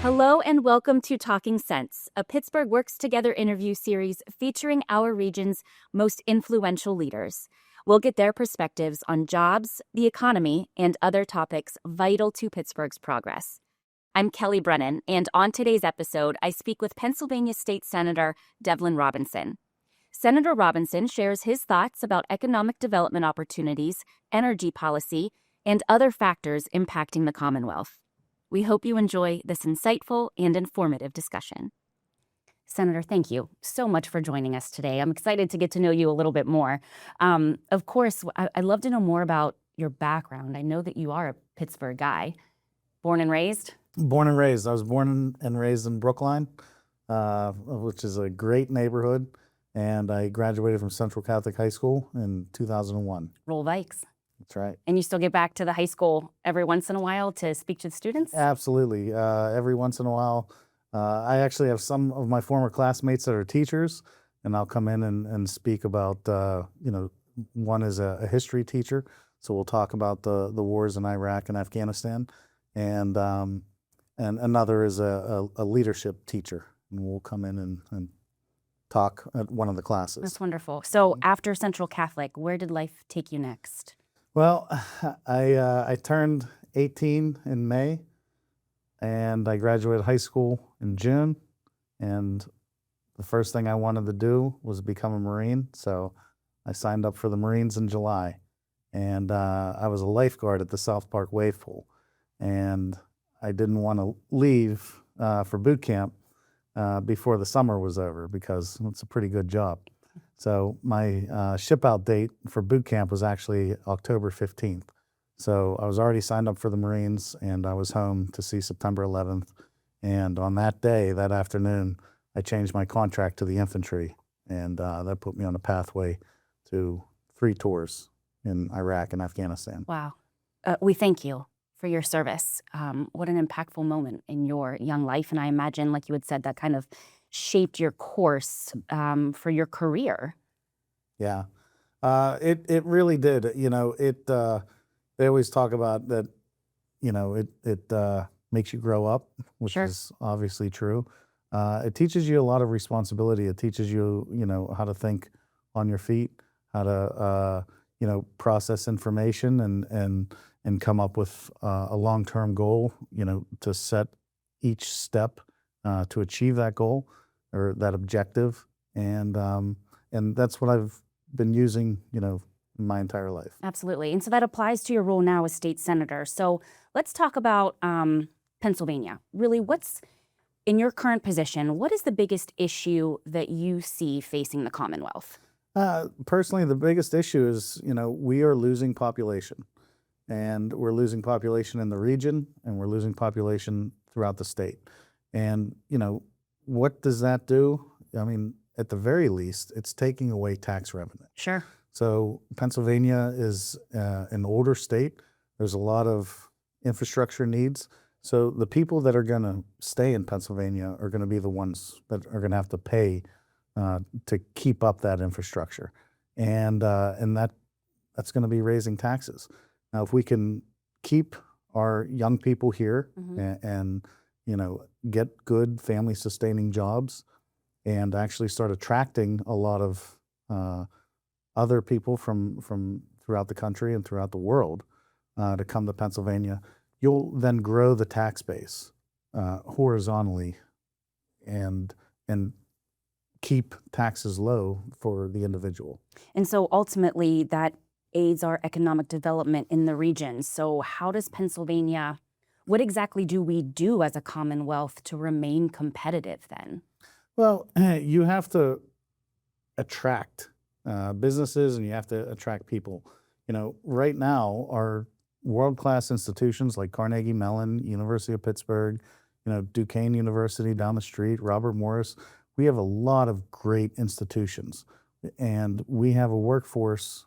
Hello and welcome to Talking Sense, a Pittsburgh Works Together interview series featuring our region's most influential leaders. We'll get their perspectives on jobs, the economy, and other topics vital to Pittsburgh's progress. I'm Kelly Brennan, and on today's episode, I speak with Pennsylvania State Senator Devlin Robinson. Senator Robinson shares his thoughts about economic development opportunities, energy policy, and other factors impacting the Commonwealth. We hope you enjoy this insightful and informative discussion. Senator, thank you so much for joining us today. I'm excited to get to know you a little bit more. Of course, I'd love to know more about your background. I know that you are a Pittsburgh guy. Born and raised? Born and raised. I was born and raised in Brookline, which is a great neighborhood, and I graduated from Central Catholic High School in 2001. Roll Vikes. That's right. And you still get back to the high school every once in a while to speak to the students? Absolutely. Every once in a while. I actually have some of my former classmates that are teachers, and I'll come in and speak about, one is a history teacher, so we'll talk about the wars in Iraq and Afghanistan, and another is a leadership teacher, and we'll come in and talk at one of the classes. That's wonderful. So after Central Catholic, where did life take you next? Well, I turned 18 in May, and I graduated high school in June, and the first thing I wanted to do was become a Marine, so I signed up for the Marines in July, and I was a lifeguard at the South Park Wave Pool, and I didn't want to leave for boot camp before the summer was over because it's a pretty good job. So my ship out date for boot camp was actually October 15th. So I was already signed up for the Marines, and I was home to see September 11th. And on that day, that afternoon, I changed my contract to the infantry, and that put me on a pathway to 3 tours in Iraq and Afghanistan. Wow. We thank you for your service. What an impactful moment in your young life. And I imagine, like you had said, that kind of shaped your course for your career. Yeah, it really did. You know, they always talk about that, it makes you grow up, which Sure. is obviously true. It teaches you a lot of responsibility. It teaches you, how to think on your feet, how to, process information and come up with a long-term goal, to set each step to achieve that goal or that objective. And that's what I've been using, my entire life. Absolutely. And so that applies to your role now as state senator. So let's talk about Pennsylvania. Really, what's in your current position, what is the biggest issue that you see facing the Commonwealth? Personally, the biggest issue is, we are losing population, and we're losing population in the region, and we're losing population throughout the state. And, what does that do? I mean, at the very least, it's taking away tax revenue. Sure. So Pennsylvania is an older state. There's a lot of infrastructure needs. So the people that are going to stay in Pennsylvania are going to be the ones that are going to have to pay to keep up that infrastructure, and that's going to be raising taxes. Now, if we can keep our young people here and get good family-sustaining jobs, and actually start attracting a lot of other people from throughout the country and throughout the world to come to Pennsylvania, you'll then grow the tax base horizontally and keep taxes low for the individual. And so ultimately that aids our economic development in the region. So how does Pennsylvania, what exactly do we do as a Commonwealth to remain competitive then? Well, you have to attract businesses, and you have to attract people. Right now, our world-class institutions like Carnegie Mellon, University of Pittsburgh, Duquesne University down the street, Robert Morris, we have a lot of great institutions, and we have a workforce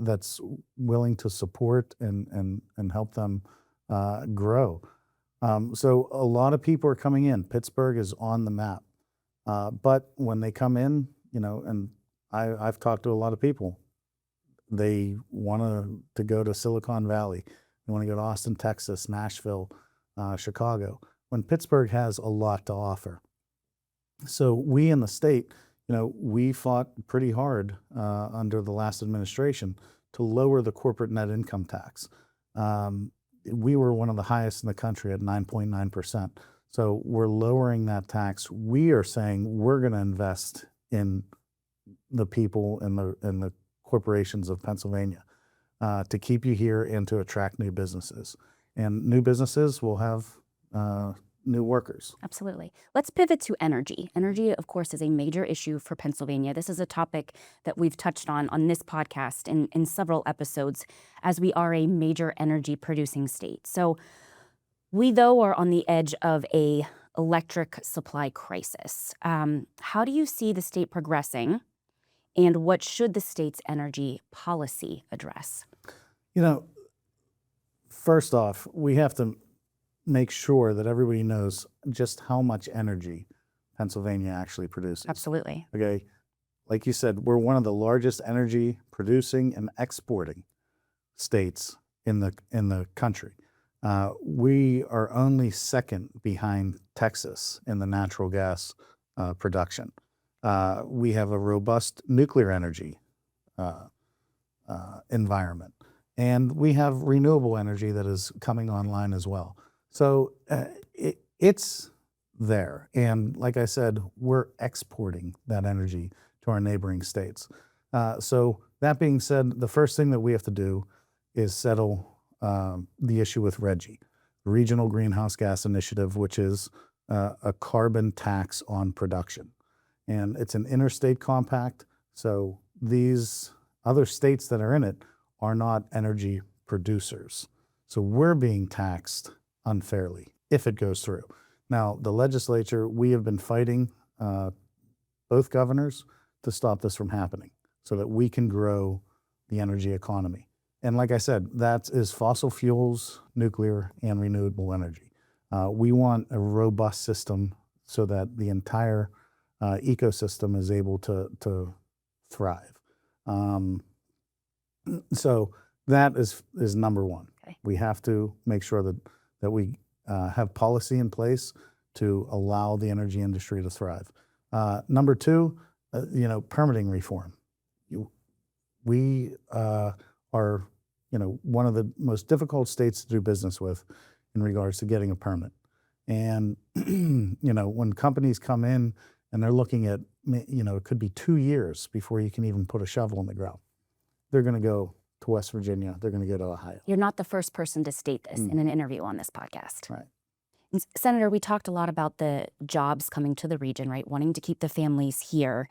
that's willing to support and help them grow. So a lot of people are coming in. Pittsburgh is on the map. But when they come in, and I've talked to a lot of people, they want to go to Silicon Valley. They want to go to Austin, Texas, Nashville, Chicago. when Pittsburgh has a lot to offer. So we in the state, we fought pretty hard under the last administration to lower the corporate net income tax. We were one of the highest in the country at 9.9%. So we're lowering that tax. We are saying we're going to invest in the people and the corporations of Pennsylvania to keep you here and to attract new businesses. And new businesses will have new workers. Absolutely. Let's pivot to energy. Energy, of course, is a major issue for Pennsylvania. This is a topic that we've touched on this podcast in several episodes, as we are a major energy producing state. So we, though, are on the edge of a electric supply crisis. How do you see the state progressing, and what should the state's energy policy address? First off, we have to make sure that everybody knows just how much energy Pennsylvania actually produces. Absolutely. Okay. Like you said, we're one of the largest energy producing and exporting states in the country. We are only second behind Texas in the natural gas production. We have a robust nuclear energy environment, and we have renewable energy that is coming online as well. So it's there. And like I said, we're exporting that energy to our neighboring states. So that being said, the first thing that we have to do is settle the issue with RGGI, Regional Greenhouse Gas Initiative, which is a carbon tax on production. And it's an interstate compact. So these other states that are in it are not energy producers. So we're being taxed unfairly if it goes through. Now, the legislature, we have been fighting both governors to stop this from happening so that we can grow the energy economy. And like I said, that is fossil fuels, nuclear, and renewable energy. We want a robust system so that the entire ecosystem is able to thrive. So that is number one. Okay. We have to make sure that we have policy in place to allow the energy industry to thrive. Number two, permitting reform. We are, one of the most difficult states to do business with in regards to getting a permit. And, when companies come in and they're looking at, it could be 2 years before you can even put a shovel in the ground. They're going to go to West Virginia. They're going to go to Ohio. You're not the first person to state this in an interview on this podcast. Right. And Senator, we talked a lot about the jobs coming to the region, right? Wanting to keep the families here.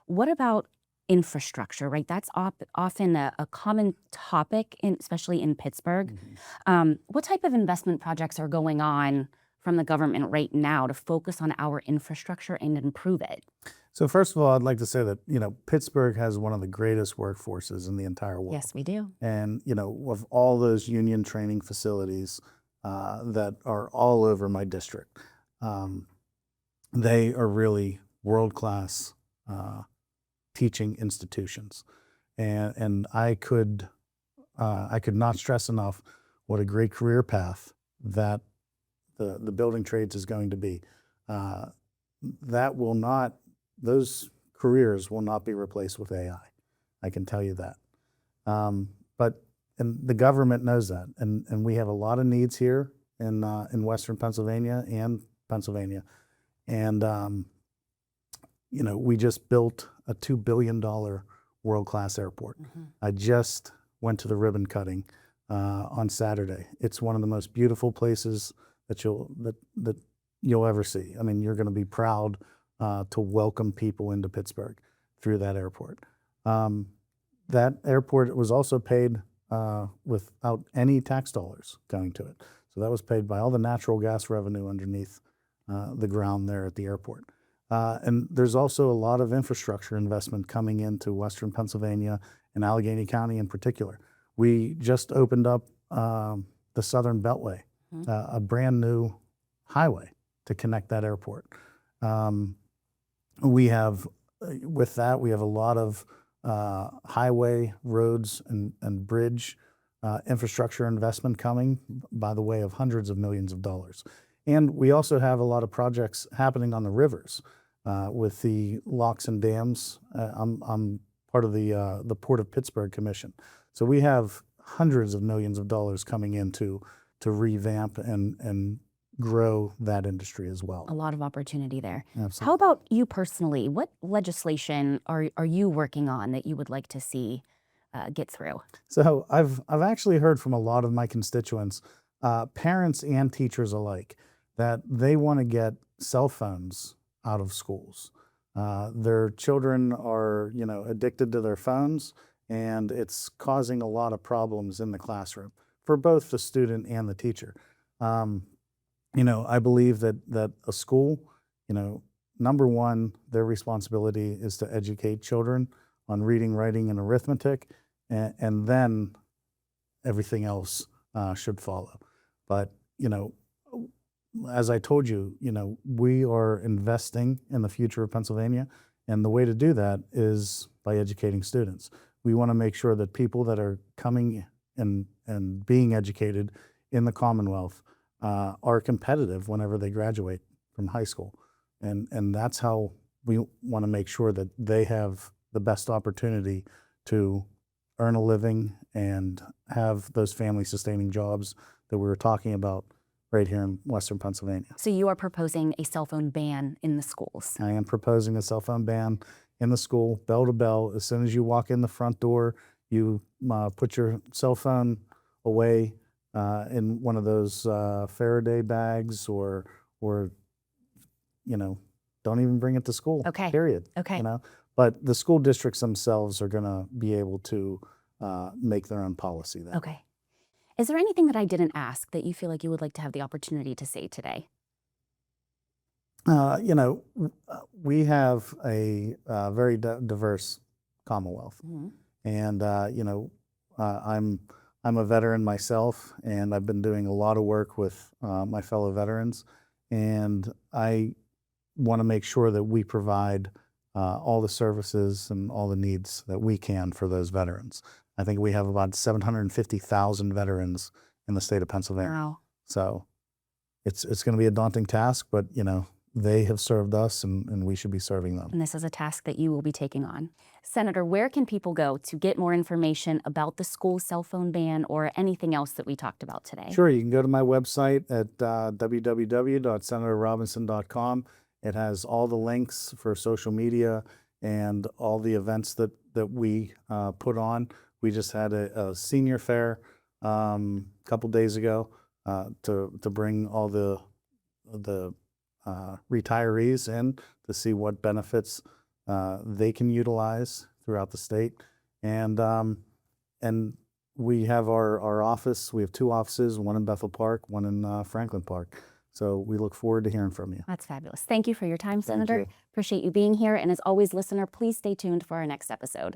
What about infrastructure, right? That's often a common topic, especially in Pittsburgh. Mm-hmm. What type of investment projects are going on from the government right now to focus on our infrastructure and improve it? So first of all, I'd like to say that, Pittsburgh has one of the greatest workforces in the entire world. Yes, we do. And, with all those union training facilities that are all over my district, they are really world-class teaching institutions. And I could not stress enough what a great career path that the building trades is going to be. Those careers will not be replaced with AI. I can tell you that. And the government knows that. And we have a lot of needs here in Western Pennsylvania and Pennsylvania. And, we just built a $2 billion world-class airport. Mm-hmm. I just went to the ribbon cutting on Saturday. It's one of the most beautiful places that you'll ever see. I mean, you're going to be proud to welcome people into Pittsburgh through that airport. That airport was also paid without any tax dollars going to it. So that was paid by all the natural gas revenue underneath the ground there at the airport. And there's also a lot of infrastructure investment coming into Western Pennsylvania and Allegheny County in particular. We just opened up the Southern Beltway, a brand new highway to connect that airport. We have a lot of highway, roads, and bridge infrastructure investment coming by the way of hundreds of millions of dollars. And we also have a lot of projects happening on the rivers with the locks and dams. I'm part of the Port of Pittsburgh Commission. So we have hundreds of millions of dollars coming in to revamp and grow that industry as well. A lot of opportunity there. Absolutely. How about you personally? What legislation are you working on that you would like to see get through? So I've actually heard from a lot of my constituents, parents and teachers alike, that they want to get cell phones out of schools. Their children are, addicted to their phones, and it's causing a lot of problems in the classroom for both the student and the teacher. I believe that a school, number one, their responsibility is to educate children on reading, writing, and arithmetic, and then everything else should follow. But, as I told you, we are investing in the future of Pennsylvania, and the way to do that is by educating students. We want to make sure that people that are coming and being educated in the Commonwealth are competitive whenever they graduate from high school. And that's how we want to make sure that they have the best opportunity to earn a living and have those family sustaining jobs that we were talking about right here in Western Pennsylvania. So you are proposing a cell phone ban in the schools. I am proposing a cell phone ban in the school, bell to bell. As soon as you walk in the front door, you put your cell phone away in one of those Faraday bags, or don't even bring it to school. Okay. Period. Okay. But the school districts themselves are going to be able to make their own policy there. Okay. Is there anything that I didn't ask that you feel like you would like to have the opportunity to say today? We have a very diverse Commonwealth, and I'm a veteran myself, and I've been doing a lot of work with my fellow veterans, and I want to make sure that we provide all the services and all the needs that we can for those veterans. I think we have about 750,000 veterans in the state of Pennsylvania. Wow. So it's going to be a daunting task, but they have served us, and we should be serving them. And this is a task that you will be taking on. Senator, where can people go to get more information about the school cell phone ban or anything else that we talked about today? Sure, you can go to my website at www.senatorrobinson.com. It has all the links for social media and all the events that we put on. We just had a senior fair a couple days ago to bring all the retirees in to see what benefits they can utilize throughout the state. And we have our office. We have two offices, one in Bethel Park, one in Franklin Park. So we look forward to hearing from you. That's fabulous. Thank you for your time, Senator. Thank you. Appreciate you being here. And as always, listener, please stay tuned for our next episode.